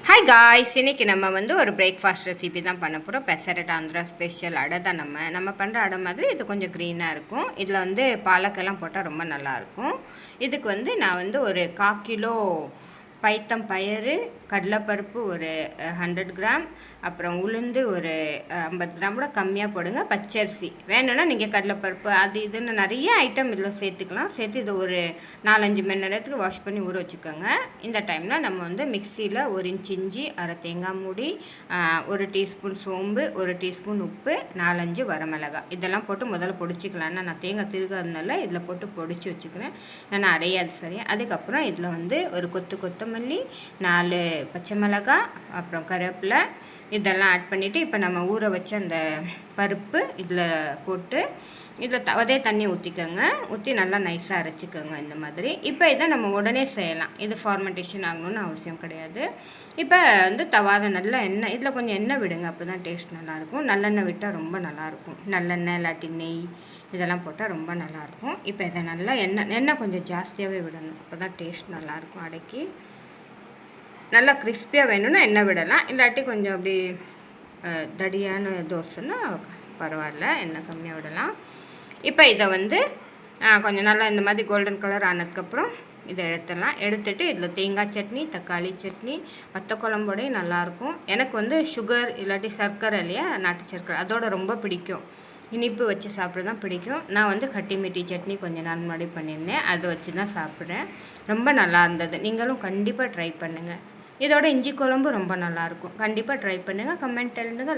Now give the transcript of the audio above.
Hi guys, இன்னைக்கு நம்ம வந்து ஒரு பிரேக்ஃபாஸ்ட் ரெசிபி தான் பண்ண போகிறோம். பெசரட் ஆந்திரா ஸ்பெஷல் அடை தான். நம்ம பண்ணுற அடை மாதிரி இது கொஞ்சம் க்ரீனாக இருக்கும். இதில் வந்து பாலக்கெல்லாம் போட்டால் ரொம்ப நல்லாயிருக்கும். இதுக்கு வந்து நான் வந்து ஒரு 1/4 கிலோ பைத்தம் பயறு, கடலைப்பருப்பு ஒரு 100 கிராம், அப்புறம் உளுந்து ஒரு 50 கிராம் கூட கம்மியாக போடுங்க. பச்சரிசி வேணும்னா நீங்கள் கடலைப்பருப்பு அது இதுன்னு நிறைய ஐட்டம் இதில் சேர்த்துக்கலாம். சேர்த்து இது ஒரு 4-5 மணி நேரத்துக்கு வாஷ் பண்ணி ஊற வச்சுக்கோங்க. இந்த டைமில் நம்ம வந்து மிக்சியில் 1 இன்ச் இஞ்சி, அரை தேங்காய் மூடி, 1 டீஸ்பூன் சோம்பு, 1 டீஸ்பூன் உப்பு, 4-5 வரமிளகாய் இதெல்லாம் போட்டு முதல்ல பொடிச்சிக்கலாம். ஏன்னா நான் தேங்காய் திருகாதனால இதில் போட்டு பொடிச்சு வச்சுக்கிறேன். ஏன்னா அரையாது சரியா. அதுக்கப்புறம் இதில் வந்து ஒரு கொத்தமல்லி, 4 பச்சை மிளகாய், அப்புறம் கருவேப்பிலை இதெல்லாம் ஆட் பண்ணிவிட்டு இப்போ நம்ம ஊற வச்ச அந்த பருப்பு இதில் போட்டு இதில் அதே தண்ணி ஊற்றிக்கோங்க. ஊற்றி நல்லா நைஸாக அரைச்சிக்கோங்க இந்த மாதிரி. இப்போ இதை நம்ம உடனே செய்யலாம். இது ஃபார்மெண்டேஷன் ஆகணும்னு அவசியம் கிடையாது. இப்போ வந்து தவாத நல்லா எண்ணெய் இதில் கொஞ்சம் எண்ணெய் விடுங்க. அப்போ தான் டேஸ்ட் நல்லாயிருக்கும். நல்லெண்ணெய் விட்டால் ரொம்ப நல்லாயிருக்கும். நல்லெண்ணெய் இல்லாட்டி நெய் இதெல்லாம் போட்டால் ரொம்ப நல்லாயிருக்கும். இப்போ இதை நல்லா எண்ணெய் கொஞ்சம் ஜாஸ்தியாகவே விடணும். அப்போ தான் டேஸ்ட் நல்லாயிருக்கும். அடைக்கி நல்லா கிறிஸ்பியாக வேணும்னா எண்ணெய் விடலாம். இல்லாட்டி கொஞ்சம் அப்படி தடியான தோசைன்னா பரவாயில்ல, எண்ணெய் கம்மியாக விடலாம். இப்போ இதை வந்து கொஞ்சம் நல்லா இந்த மாதிரி கோல்டன் கலர் ஆனதுக்கப்புறம் இதை எடுத்துடலாம். எடுத்துகிட்டு இதில் தேங்காய் சட்னி, தக்காளி சட்னி, வத்த குழம்போடையும் நல்லாயிருக்கும். எனக்கு வந்து சுகர் இல்லாட்டி சர்க்கரை இல்லையா, நாட்டு சர்க்கரை அதோட ரொம்ப பிடிக்கும். இனிப்பு வச்சு சாப்பிட தான் பிடிக்கும். நான் வந்து கட்டி மீட்டி சட்னி கொஞ்சம் நாள் முன்னாடி பண்ணியிருந்தேன். அதை வச்சு தான் சாப்பிட்றேன். ரொம்ப நல்லா இருந்தது. நீங்களும் கண்டிப்பாக ட்ரை பண்ணுங்கள். இதோட இஞ்சி குழம்பு ரொம்ப நல்லாயிருக்கும். கண்டிப்பாக ட்ரை பண்ணுங்கள். கமெண்ட் எழுதுங்க.